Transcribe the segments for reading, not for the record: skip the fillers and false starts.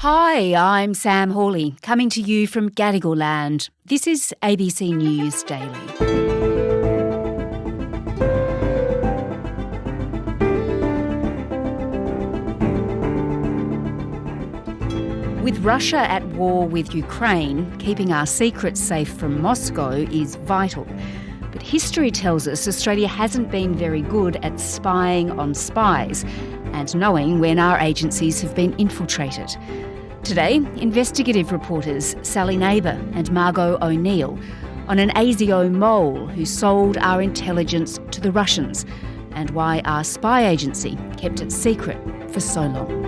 Hi, I'm Sam Hawley, coming to you from Gadigal Land. This is ABC News Daily. With Russia at war with Ukraine, keeping our secrets safe from Moscow is vital. But history tells us Australia hasn't been very good at spying on spies and knowing when our agencies have been infiltrated. Today, investigative reporters Sally Neighbour and Margot O'Neill on an ASIO mole who sold our intelligence to the Russians and why our spy agency kept it secret for so long.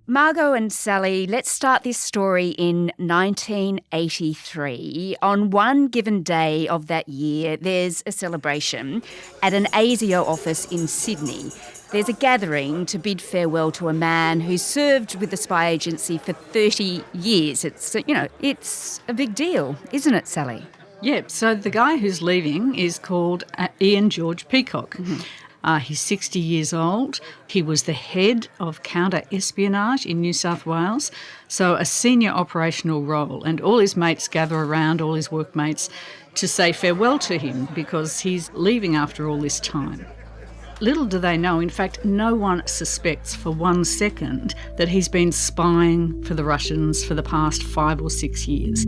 Margot and Sally, let's start this story in 1983. On one given day of that year, there's a celebration at an ASIO office in Sydney. There's a gathering to bid farewell to a man who served with the spy agency for 30 years. It's a big deal, isn't it, Sally? Yeah, so the guy who's leaving is called George Peacock. Mm-hmm. He's 60 years old. He was the head of counter-espionage in New South Wales, so a senior operational role, and all his mates gather around, all his workmates, to say farewell to him because he's leaving after all this time. Little do they know, in fact, no one suspects for 1 second that he's been spying for the Russians for the past 5 or 6 years.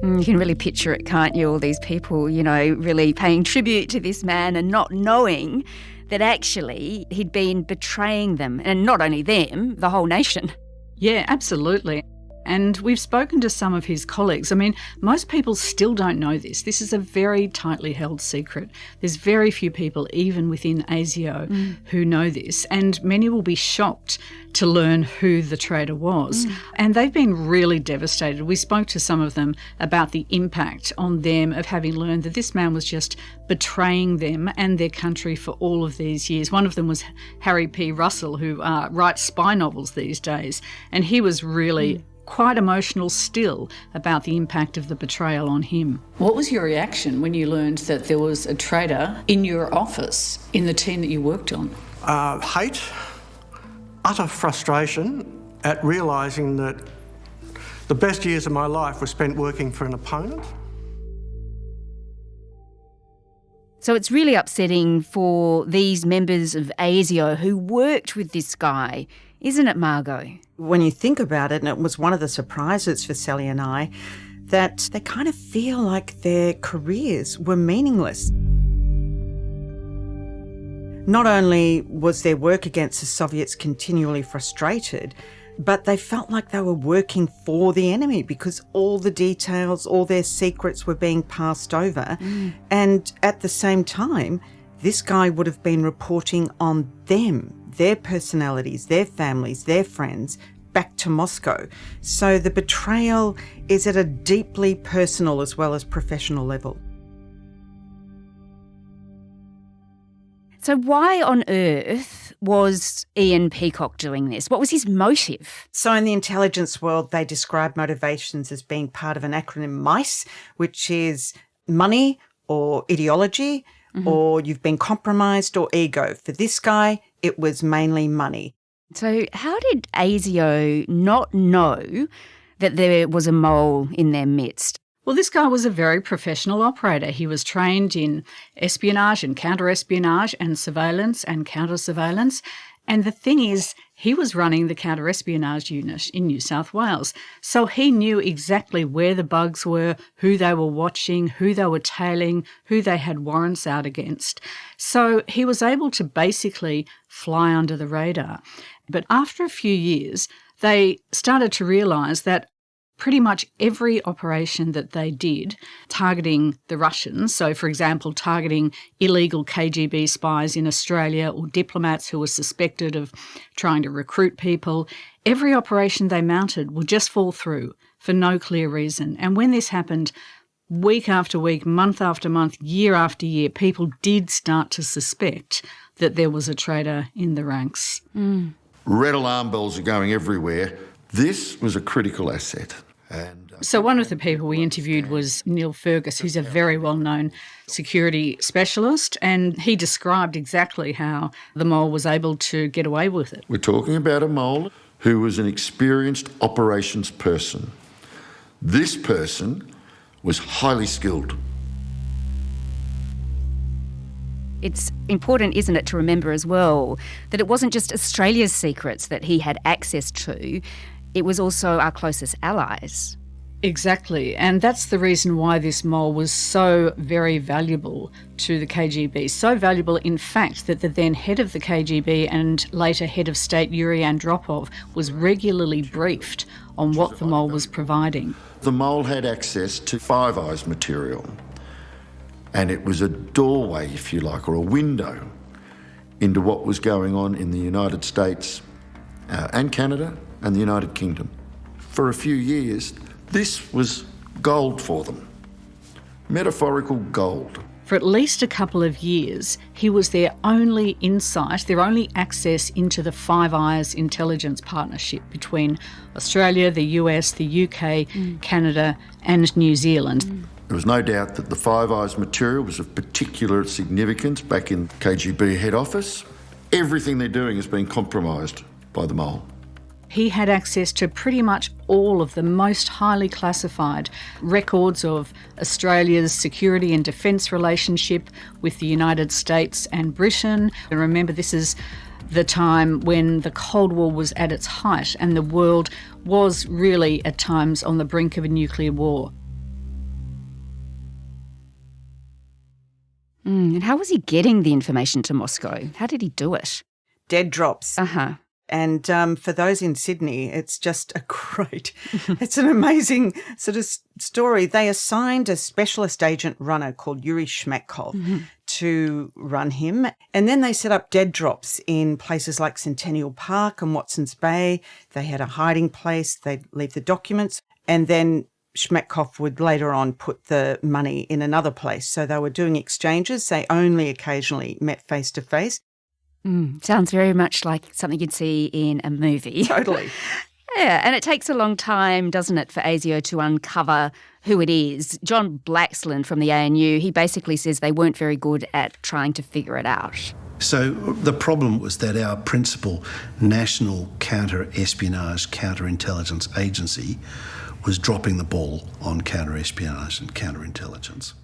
You can really picture it, can't you? All these people, really paying tribute to this man and not knowing that actually he'd been betraying them. And not only them, the whole nation. Yeah, absolutely. And we've spoken to some of his colleagues. I mean, most people still don't know this. This is a very tightly held secret. There's very few people, even within ASIO, who know this. And many will be shocked to learn who the traitor was. And they've been really devastated. We spoke to some of them about the impact on them of having learned that this man was just betraying them and their country for all of these years. One of them was Harry P. Russell, who writes spy novels these days. And he was really quite emotional still about the impact of the betrayal on him. What was your reaction when you learned that there was a traitor in your office, in the team that you worked on? Hate, utter frustration at realising that the best years of my life were spent working for an opponent. So it's really upsetting for these members of ASIO who worked with this guy, isn't it, Margot? When you think about it, and it was one of the surprises for Sally and I, that they kind of feel like their careers were meaningless. Not only was their work against the Soviets continually frustrated, but they felt like they were working for the enemy because all the details, all their secrets were being passed over. And at the same time, this guy would have been reporting on them, their personalities, their families, their friends, back to Moscow. So the betrayal is at a deeply personal as well as professional level. So why on earth was Ian Peacock doing this? What was his motive? So in the intelligence world, they describe motivations as being part of an acronym MICE, which is money or ideology, or you've been compromised or ego. For this guy, it was mainly money. So how did ASIO not know that there was a mole in their midst? Well, this guy was a very professional operator. He was trained in espionage and counter-espionage and surveillance and counter-surveillance. And the thing is, he was running the counter-espionage unit in New South Wales. So he knew exactly where the bugs were, who they were watching, who they were tailing, who they had warrants out against. So he was able to basically fly under the radar. But after a few years, they started to realise that pretty much every operation that they did targeting the Russians, so for example targeting illegal KGB spies in Australia or diplomats who were suspected of trying to recruit people, every operation they mounted would just fall through for no clear reason. And when this happened, week after week, month after month, year after year, people did start to suspect that there was a traitor in the ranks. Red alarm bells are going everywhere. This was a critical asset. And So one of the people we interviewed was Neil Fergus, who's a very well-known security specialist, and he described exactly how the mole was able to get away with it. We're talking about a mole who was an experienced operations person. This person was highly skilled. It's important, isn't it, to remember as well that it wasn't just Australia's secrets that he had access to, it was also our closest allies. Exactly, and that's the reason why this mole was so very valuable to the KGB. So valuable, in fact, that the then head of the KGB and later head of state, Yuri Andropov, was regularly briefed on what the mole was providing. The mole had access to Five Eyes material, and it was a doorway, if you like, or a window into what was going on in the United States and Canada and the United Kingdom. For a few years, this was gold for them, metaphorical gold. For at least a couple of years, he was their only insight, their only access into the Five Eyes intelligence partnership between Australia, the US, the UK, Canada and New Zealand. There was no doubt that the Five Eyes material was of particular significance back in KGB head office. Everything they're doing has been compromised by the mole. He had access to pretty much all of the most highly classified records of Australia's security and defence relationship with the United States and Britain. And remember, this is the time when the Cold War was at its height and the world was really at times on the brink of a nuclear war. And how was he getting the information to Moscow? How did he do it? Dead drops. Uh-huh. And for those in Sydney, it's just it's an amazing sort of story. They assigned a specialist agent runner called Yuri Shmetkov to run him. And then they set up dead drops in places like Centennial Park and Watson's Bay. They had a hiding place. They'd leave the documents. And then Shmetkov would later on put the money in another place. So they were doing exchanges. They only occasionally met face to face. Sounds very much like something you'd see in a movie. Totally. Yeah, and it takes a long time, doesn't it, for ASIO to uncover who it is. John Blaxland from the ANU, he basically says they weren't very good at trying to figure it out. So the problem was that our principal national counter-espionage, counter-intelligence agency was dropping the ball on counter-espionage and counter-intelligence.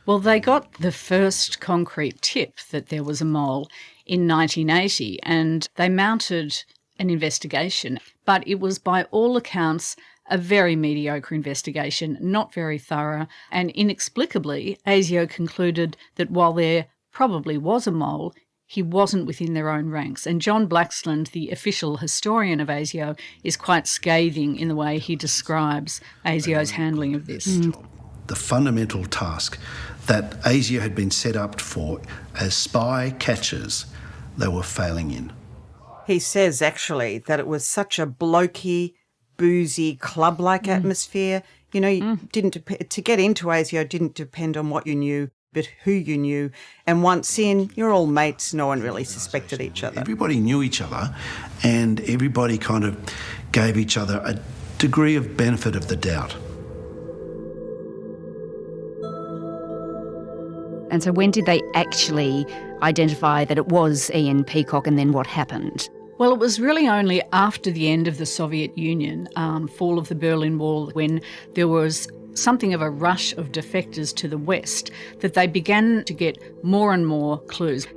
Well, they got the first concrete tip that there was a mole in 1980 and they mounted an investigation. But it was, by all accounts, a very mediocre investigation, not very thorough, and inexplicably, ASIO concluded that while there probably was a mole, he wasn't within their own ranks. And John Blaxland, the official historian of ASIO, is quite scathing in the way he describes ASIO's handling of this. The fundamental task that ASIO had been set up for as spy catchers, they were failing in. He says, actually, that it was such a blokey, boozy, club-like atmosphere. You know, to get into ASIO didn't depend on what you knew, but who you knew. And once in, you're all mates. No one really suspected each other. Everybody knew each other, and everybody kind of gave each other a degree of benefit of the doubt. And so when did they actually identify that it was Ian Peacock, and then what happened? Well, it was really only after the end of the Soviet Union, fall of the Berlin Wall, when there was something of a rush of defectors to the West, that they began to get more and more clues.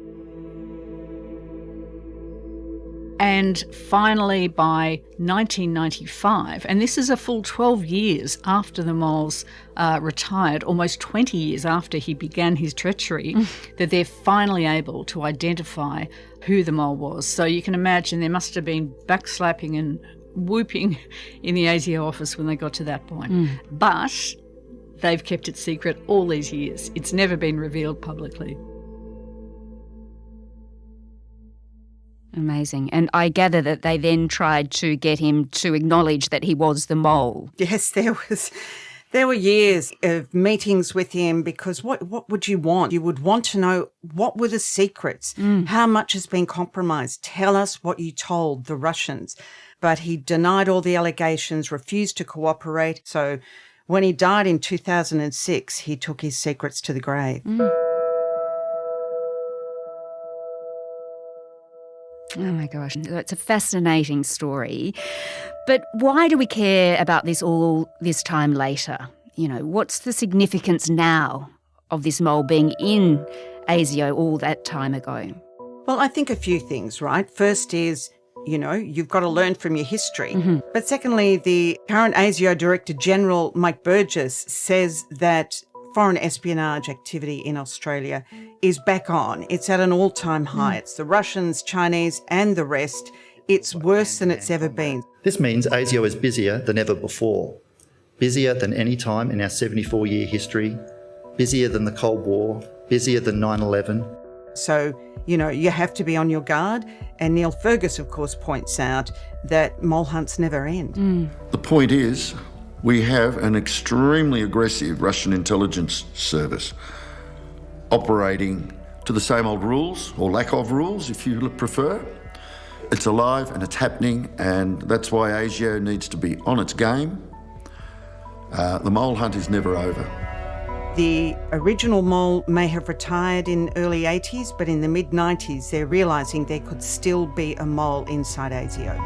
And finally, by 1995, and this is a full 12 years after the moles retired, almost 20 years after he began his treachery, that they're finally able to identify who the mole was. So you can imagine there must have been backslapping and whooping in the ASIO office when they got to that point. But they've kept it secret all these years. It's never been revealed publicly. Amazing. And I gather that they then tried to get him to acknowledge that he was the mole. Yes, there were years of meetings with him, because what would you want? You would want to know, what were the secrets? How much has been compromised? Tell us what you told the Russians. But he denied all the allegations, refused to cooperate. So When he died in 2006, he took his secrets to the grave. Oh my gosh, it's a fascinating story. But why do we care about this all this time later? You know, what's the significance now of this mole being in ASIO all that time ago? Well, I think a few things, right? First is, you've got to learn from your history. But secondly, the current ASIO Director General, Mike Burgess, says that foreign espionage activity in Australia is back on. It's at an all-time high. It's the Russians, Chinese and the rest. It's worse than it's ever been. This means ASIO is busier than ever before, busier than any time in our 74-year history, busier than the Cold War, busier than 9/11. So, you have to be on your guard. And Neil Fergus, of course, points out that mole hunts never end. The point is, we have an extremely aggressive Russian intelligence service operating to the same old rules, or lack of rules, if you prefer. It's alive and it's happening, and that's why ASIO needs to be on its game. The mole hunt is never over. The original mole may have retired in early 80s, but in the mid-90s, they're realising there could still be a mole inside ASIO.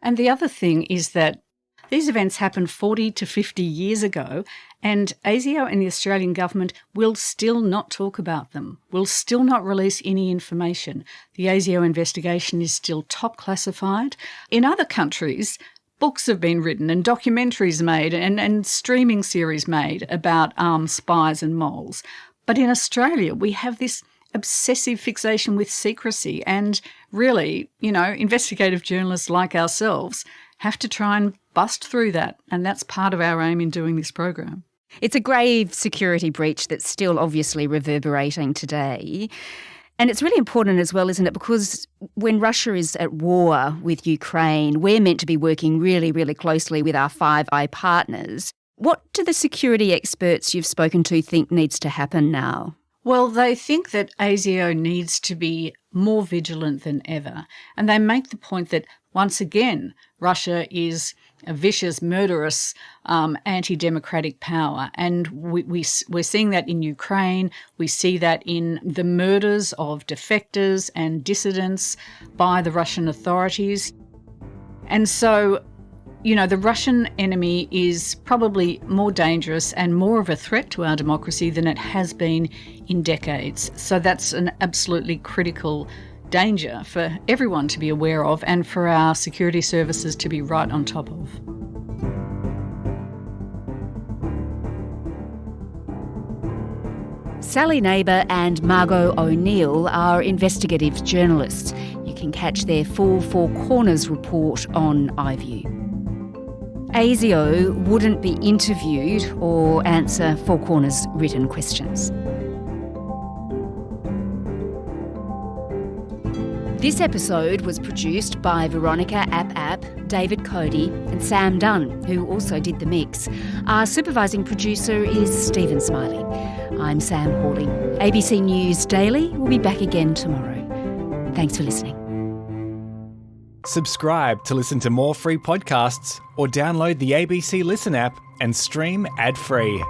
And the other thing is that these events happened 40 to 50 years ago, and ASIO and the Australian government will still not talk about them, will still not release any information. The ASIO investigation is still top classified. In other countries, books have been written and documentaries made and streaming series made about armed spies and moles. But in Australia, we have this obsessive fixation with secrecy, and really, investigative journalists like ourselves have to try and bust through that, and that's part of our aim in doing this program. It's a grave security breach that's still obviously reverberating today. And it's really important as well, isn't it? Because when Russia is at war with Ukraine, we're meant to be working really, really closely with our Five Eye partners. What do the security experts you've spoken to think needs to happen now? Well, they think that ASIO needs to be more vigilant than ever. And they make the point that, once again, Russia is a vicious, murderous, anti-democratic power. And we're seeing that in Ukraine. We see that in the murders of defectors and dissidents by the Russian authorities. And so, the Russian enemy is probably more dangerous and more of a threat to our democracy than it has been in decades. So that's an absolutely critical danger for everyone to be aware of and for our security services to be right on top of. Sally Neighbour and Margot O'Neill are investigative journalists. You can catch their full Four Corners report on iView. ASIO wouldn't be interviewed or answer Four Corners written questions. This episode was produced by Veronica App, David Cody and Sam Dunn, who also did the mix. Our supervising producer is Stephen Smiley. I'm Sam Hawley. ABC News Daily will be back again tomorrow. Thanks for listening. Subscribe to listen to more free podcasts or download the ABC Listen app and stream ad-free.